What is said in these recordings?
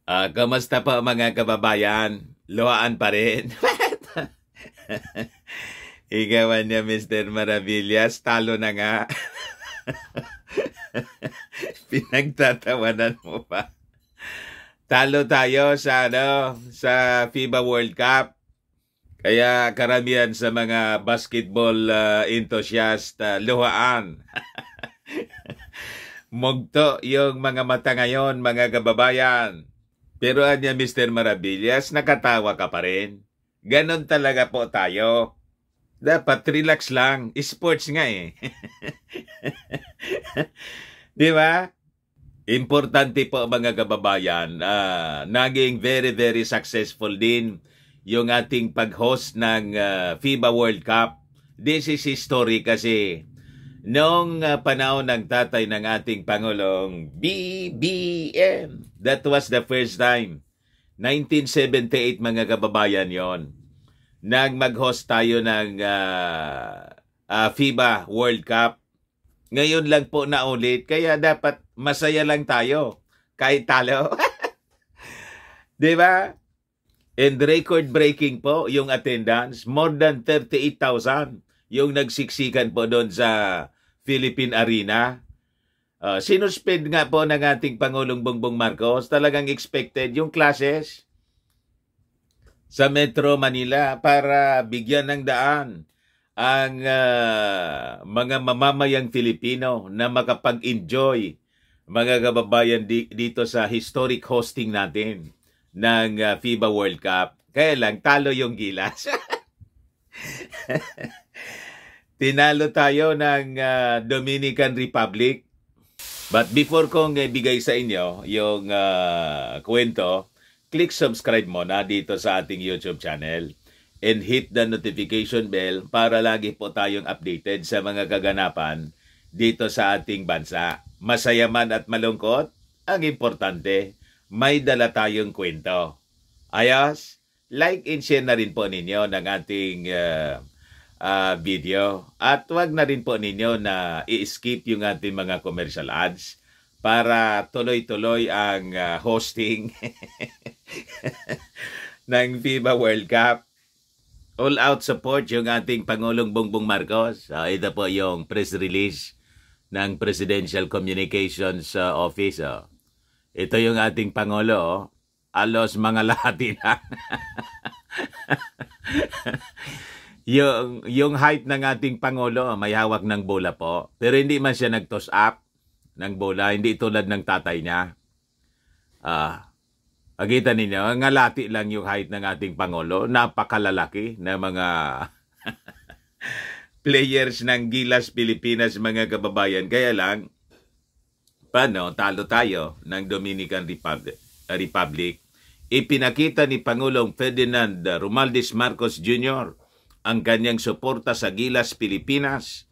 Kamusta po mga kababayan? Luhaan pa rin. Igawan niya Mr. Maravillas, talo na nga. Pinagtatawanan mo pa. Talo tayo sa FIBA World Cup. Kaya karamihan sa mga basketball enthusiast luhaan. Mugto yung mga mata ngayon, mga kababayan. Pero anya Mr. Maravillas, nakatawa ka pa rin. Ganon talaga po tayo. Dapat relax lang. Sports nga eh. Di ba? Importante po mga kababayan. Naging very, very successful din yung ating pag-host ng FIBA World Cup. This is history kasi noong panahon ng tatay ng ating Pangulong BBM, that was the first time. 1978 mga kababayan yon. Nang mag-host tayo ng FIBA World Cup. Ngayon lang po na ulit, kaya dapat masaya lang tayo kahit talo. Di ba? And record-breaking po yung attendance. More than 38,000 yung nagsiksikan po doon sa Philippine Arena. Sinuspend nga po ng ating Pangulong Bongbong Marcos. Talagang expected yung classes sa Metro Manila para bigyan ng daan ang mga mamamayang Filipino na makapag-enjoy, mga kababayan, dito sa historic hosting natin ng FIBA World Cup. Kaya lang, talo yung Gilas. Tinalo tayo ng Dominican Republic. But before kong ibigay sa inyo yung kwento, click subscribe muna dito sa ating YouTube channel and hit the notification bell para lagi po tayong updated sa mga kaganapan dito sa ating bansa. Masaya man at malungkot, ang importante, may dala tayong kwento. Ayos, like and share na rin po ninyo ng ating video. At wag na rin po ninyo na i-skip yung ating mga commercial ads para tuloy-tuloy ang hosting ng FIBA World Cup. All-out support yung ating Pangulong Bongbong Marcos. Ito po yung press release ng Presidential Communications Office. Ito yung ating Pangulo. Alos mga lahati lang. yung height ng ating Pangulo, may hawak ng bola po. Pero hindi man siya nag-toss up ng bola. Hindi tulad ng tatay niya. Agita ninyo, ngalati lang yung height ng ating Pangulo. Napakalalaki na mga players ng Gilas Pilipinas, mga kababayan. Kaya lang, paano talo tayo ng Dominican Republic? Ipinakita ni Pangulong Ferdinand Romualdez Marcos Jr. ang kanyang suporta sa Gilas Pilipinas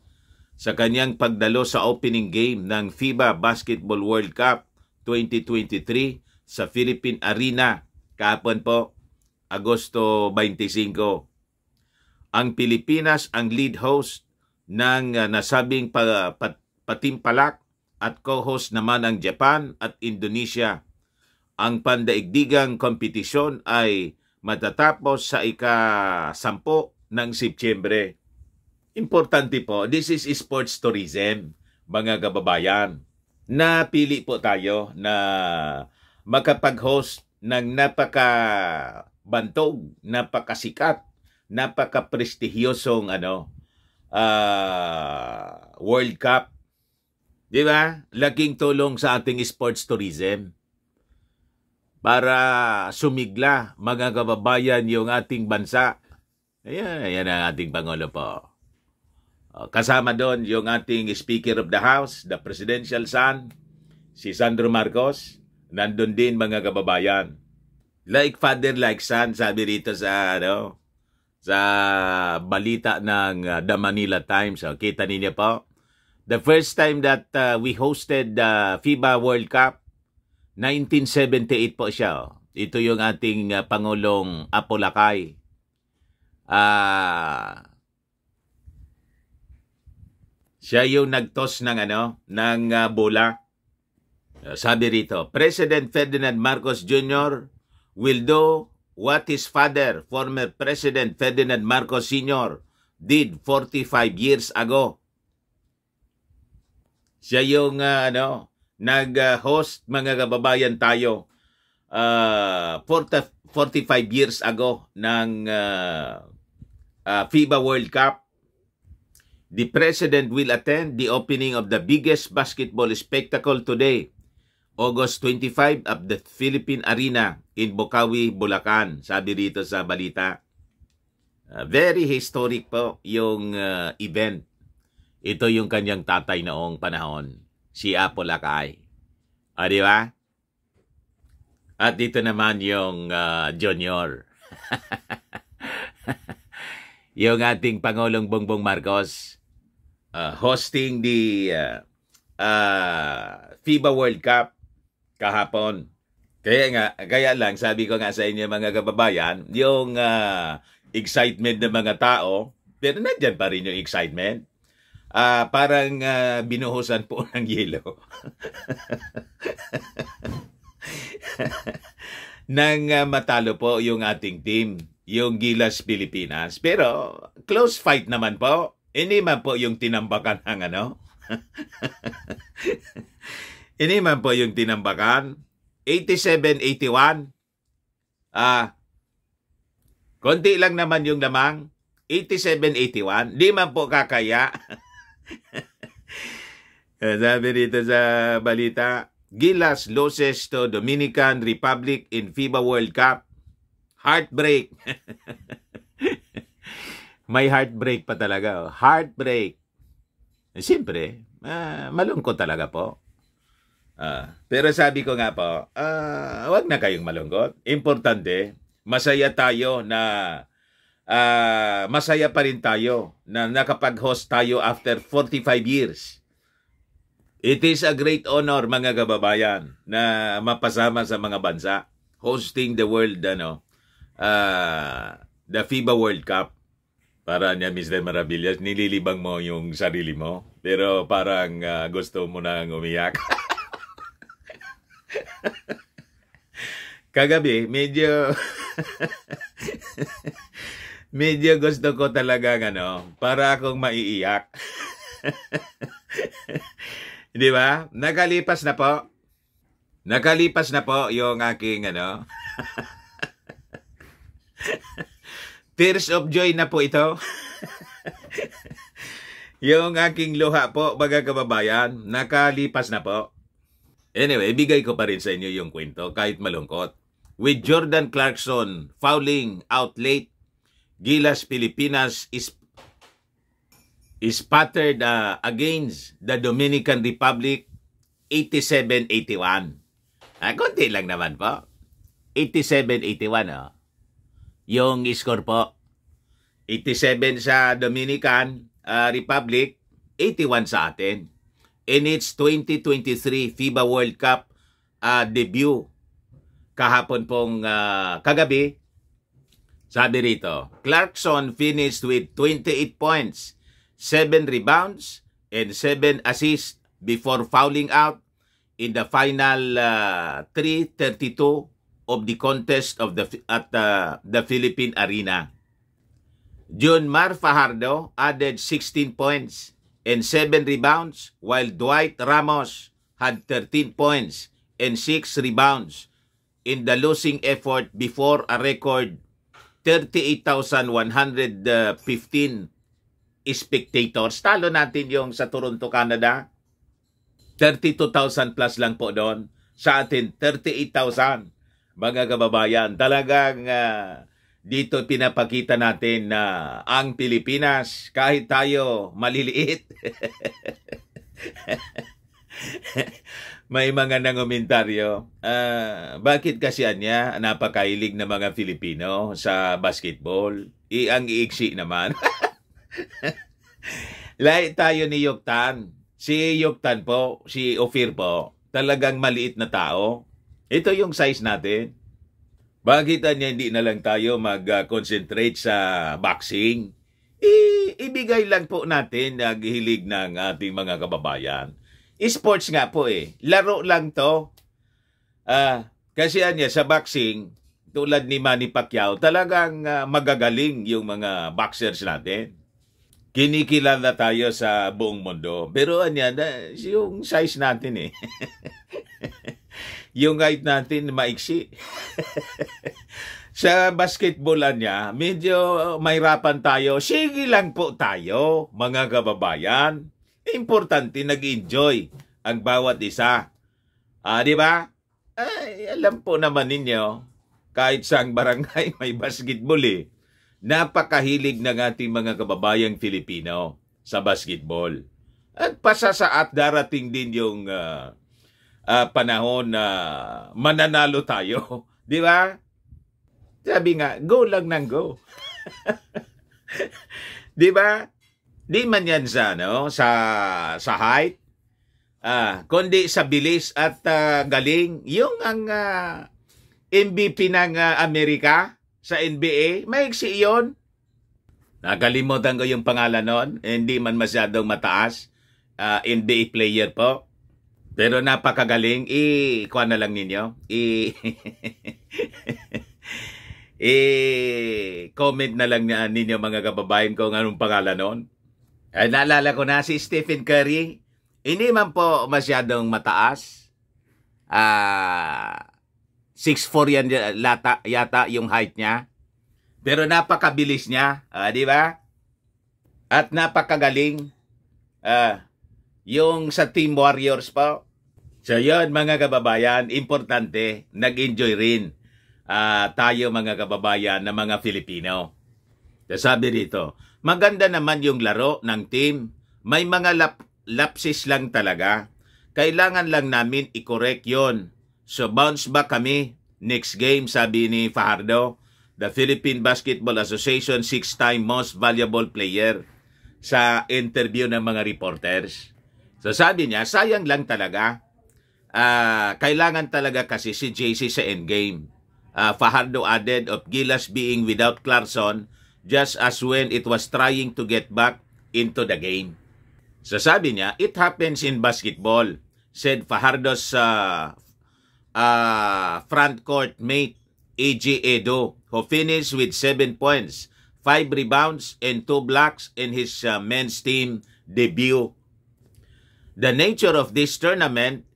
sa kanyang pagdalo sa opening game ng FIBA Basketball World Cup 2023 sa Philippine Arena kahapon po, Agosto 25. Ang Pilipinas ang lead host ng nasabing patimpalak at co-host naman ang Japan at Indonesia. Ang pandaigdigang kompetisyon ay matatapos sa ika-10 ng Setyembre. Importante po, this is sports tourism, mga kababayan. Napili po tayo na makapag-host ng napakabantog, napakasikat, napaka-prestihiyosong World Cup. Di ba? Laking tulong sa ating sports tourism para sumigla, mga kababayan, yung ating bansa. Ayan ang ating Pangulo po. Kasama doon yung ating Speaker of the House, the Presidential Son, si Sandro Marcos. Nandun din, mga kababayan. Like father, like son, sabi rito sa balita ng The Manila Times. Kita niyo po. The first time that we hosted the FIBA World Cup, 1978 po siya. Ito yung ating Pangulong Apo Lakay. Siya yung nag-toss ng bola. Sabi rito, President Ferdinand Marcos Jr. will do what his father, former President Ferdinand Marcos Sr. did 45 years ago. Siya yung nag-host, mga kababayan tayo, 45 years ago ng FIBA World Cup. The President will attend the opening of the biggest basketball spectacle today, August 25 at the Philippine Arena in Bocaue, Bulacan. Sabi rito sa balita. Very historic po yung event. Ito yung kanyang tatay noong panahon, si Apo Lakay. Di ba? At dito naman yung Junior. Yung ating Pangulong Bongbong Marcos hosting the FIBA World Cup kahapon. Kaya lang, sabi ko nga sa inyo mga kababayan, yung excitement ng mga tao, pero nandyan pa rin yung excitement. Parang binuhusan po ng yelo. Nang matalo po yung ating team, yung Gilas Pilipinas. Pero close fight naman po. Hindi man po yung tinambakan ng Hindi man po yung tinambakan. 87-81. Konti lang naman yung lamang. 87-81. Di man po kakaya. Sabi rito sa balita, Gilas loses to Dominican Republic in FIBA World Cup. Heartbreak. May heartbreak pa talaga. Heartbreak. Siyempre, malungkot talaga po. Pero sabi ko nga po, wag na kayong malungkot. Importante, masaya tayo na masaya pa rin tayo na nakapag-host tayo after 45 years. It is a great honor, mga kababayan, na mapasama sa mga bansa hosting the world, the FIBA World Cup. Para niya, Mr. Maravillas, nililibang mo yung sarili mo, pero parang gusto mo nang umiyak. Kagabi, medyo gusto ko talaga para akong maiiyak. Di ba? Nakalipas na po. Nakalipas na po yung aking tears of joy na po ito. Yung aking luha po, mga kababayan, nakalipas na po. Anyway, bigay ko pa rin sa inyo yung kwento kahit malungkot. With Jordan Clarkson fouling out late, Gilas Pilipinas is spattered against the Dominican Republic 87-81. Konti lang naman po. 87-81 yung score po. 87 sa Dominican Republic, 81 sa atin. In its 2023 FIBA World Cup debut kahapon pong kagabi, sabi rito, Clarkson finished with 28 points, 7 rebounds, and 7 assists before fouling out in the final 3:32 of the contest of at the Philippine Arena. Junmar Fajardo added 16 points and 7 rebounds, while Dwight Ramos had 13 points and 6 rebounds in the losing effort before a record 38,115 spectators. Talo natin yung sa Toronto, Canada. 32,000 plus lang po doon. Sa atin, 38,000. Mga kababayan, talagang dito pinapakita natin na ang Pilipinas, kahit tayo maliliit, may mga nangomentaryo. Bakit kasi niya napakailig na mga Filipino sa basketball? Ang iiksi naman. Lahat tayo ni Yoktan. Si Yoktan po, si Ophir po, talagang maliit na tao. Ito yung size natin. Bakit niya hindi na lang tayo mag-concentrate sa boxing? Ibigay lang po natin ang hilig ng ating mga kababayan. Sports nga po eh. Laro lang to. Kasi niya sa boxing, tulad ni Manny Pacquiao, talagang magagaling yung mga boxers natin. Kinikilala tayo sa buong mundo. Pero yung size natin eh. Yung height natin maiksi. Sa basketball niya, medyo mahirapan tayo. Sige lang po tayo, mga kababayan. Importante, nag-enjoy ang bawat isa. Di ba? Ay, alam po naman ninyo, kahit saang barangay may basketball eh. Napakahilig ng ating mga kababayang Filipino sa basketball. At pasasaat darating din yung panahon na mananalo tayo. Di ba? Sabi nga, go lang ng go. Di ba? Di man yan sa height, kundi sa bilis at galing. Yung ang MVP ng Amerika sa NBA, maiksi yun. Nakalimutan ko yung pangalan nun. Hindi man masyadong mataas. NBA player po. Pero napakagaling. Kuha na lang ninyo. Comment na lang ninyo mga kababayan kung anong pangalan nun. Naalala ko na si Stephen Curry. Hindi man po masyadong mataas. 6'4" yan yata yung height niya. Pero napakabilis niya. Di ba? At napakagaling. Yung sa Team Warriors po. So yun mga kababayan, importante, nag-enjoy rin tayo mga kababayan na mga Filipino. Sabi dito, maganda naman yung laro ng team. May mga lapses lang talaga. Kailangan lang namin i-correct yon. So bounce back kami next game, sabi ni Fajardo, the Philippine Basketball Association 6-time most valuable player, sa interview ng mga reporters. So sabi niya, sayang lang talaga. Kailangan talaga kasi si JC sa endgame. Fajardo added of Gilas being without Clarkson just as when it was trying to get back into the game. So sabi niya, it happens in basketball, said Fajardo's front court mate AJ Edo, who finished with 7 points, 5 rebounds, and 2 blocks in his men's team debut. The nature of this tournament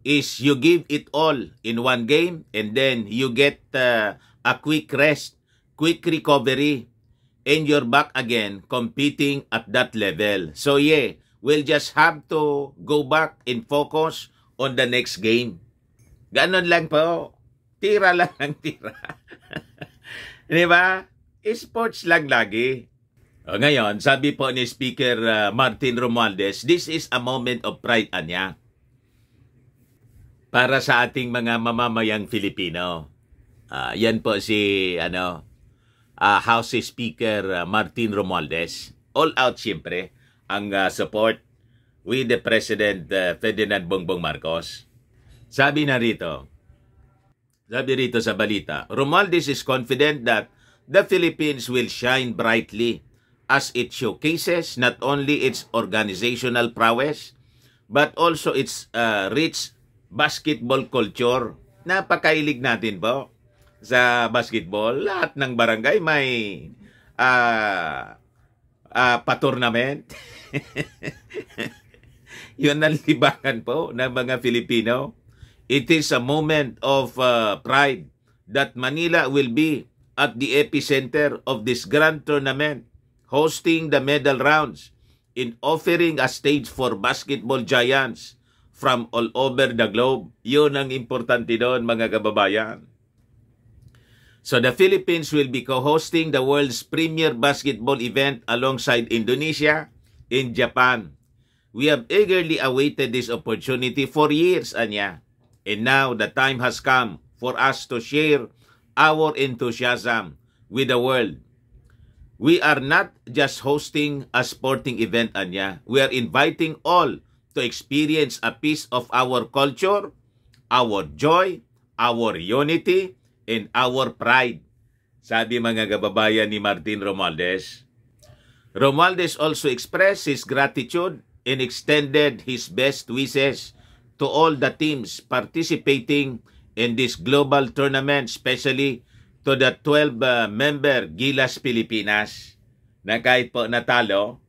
is you give it all in one game and then you get a quick rest, quick recovery, and you're back again competing at that level. So yeah, we'll just have to go back and focus on the next game. Ganon lang po. Tira lang ang tira. Di ba? Sports lang lagi. Ngayon, sabi po ni Speaker Martin Romualdez, this is a moment of pride niya para sa ating mga mamamayang Filipino. Yan po si House Speaker Martin Romualdez. All out siyempre ang support with the President Ferdinand Bongbong Marcos. Sabi rito sa balita, Romualdez is confident that the Philippines will shine brightly as it showcases not only its organizational prowess but also its rich basketball culture. Napakailig natin po sa basketball. Lahat ng barangay may pa-tournament. Yun ang libangan po ng mga Filipino. It is a moment of pride that Manila will be at the epicenter of this grand tournament, hosting the medal rounds in offering a stage for basketball giants from all over the globe. Yun ang importante doon mga kababayan. So the Philippines will be co-hosting the world's premier basketball event alongside Indonesia and Japan. We have eagerly awaited this opportunity for years, Anya. And now the time has come for us to share our enthusiasm with the world. We are not just hosting a sporting event, Anya. We are inviting all to experience a piece of our culture, our joy, our unity, and our pride. Sabi mga kababayan ni Martin Romualdez. Romualdez also expressed his gratitude and extended his best wishes to all the teams participating in this global tournament, especially to the 12-member Gilas Pilipinas, na kahit po natalo,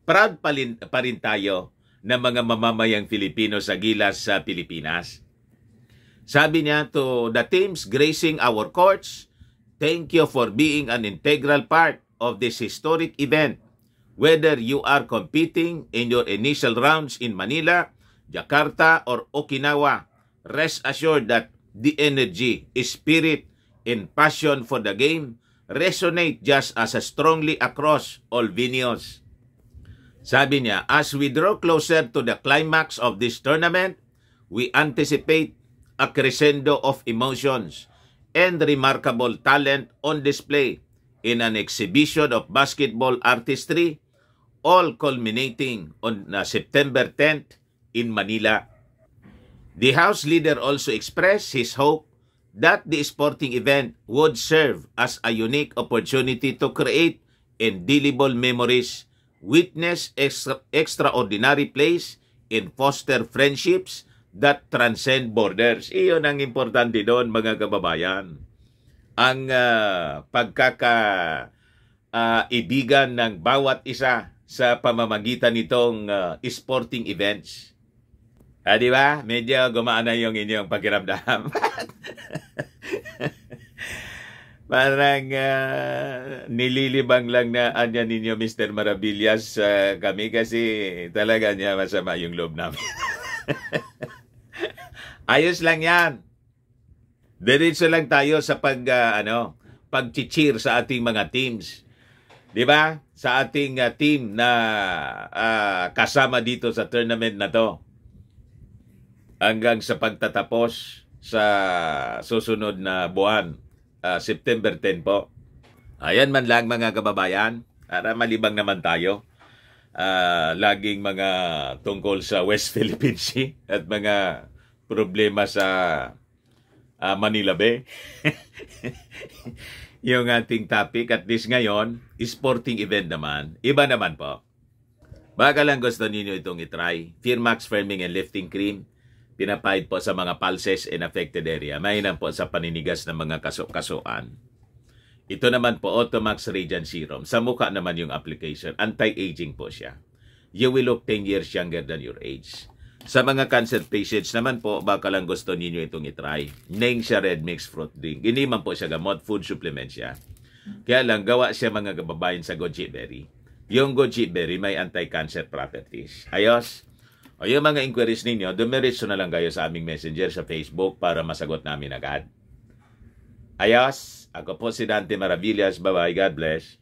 proud pa rin tayo ng mga mamamayang Filipino sa Gilas sa Pilipinas. Sabi niya, to the teams gracing our courts, thank you for being an integral part of this historic event. Whether you are competing in your initial rounds in Manila, Jakarta, or Okinawa, rest assured that the energy, spirit, and passion for the game resonate just as strongly across all venues. Sabi niya, as we draw closer to the climax of this tournament, we anticipate a crescendo of emotions and remarkable talent on display in an exhibition of basketball artistry, all culminating on September 10th in Manila. The House Leader also expressed his hope that the sporting event would serve as a unique opportunity to create indelible memories, witness extraordinary plays, and foster friendships that transcend borders. Iyon ang importante doon, mga kababayan. Ang pagkakaibigan ng bawat isa sa pamamagitan nitong sporting events. Di ba? Medyo gumaan na yung inyong pakiramdam. Parang nililibang lang na anya ninyo, Mr. Maravillas, kami kasi talaga niya masama yung loob namin. Ayos lang yan. Diretso lang tayo sa pag-cheer sa ating mga teams. Di ba? Sa ating team na kasama dito sa tournament na to. Hanggang sa pagtatapos sa susunod na buwan, September 10 po. Ayan man lang, mga kababayan, para malibang naman tayo. Laging mga tungkol sa West Philippine Sea at mga problema sa Manila Bay. Yung ating topic, at least ngayon, sporting event naman. Iba naman po. Baka lang gusto ninyo itong itry. Firmax Firming and Lifting Cream. Pinapahid po sa mga pulses in affected area. Mainam po sa paninigas ng mga kaso-kasuan. Ito naman po, Automax Radiant Serum. Sa mukha naman yung application. Anti-aging po siya. You will look 10 years younger than your age. Sa mga cancer patients naman po, baka lang gusto ninyo itong itry. Neng siya Red Mix Fruit Drink. Hindi man po siya gamot, food supplement siya. Kaya lang, gawa siya mga kababayan sa goji berry. Yung goji berry may anti-cancer properties. Ayos? O yung mga inquiries ninyo, dumiretso na lang kayo sa aming messenger sa Facebook para masagot namin agad. Ayos? Ako po si Dante Maravillas. Bye-bye. God bless.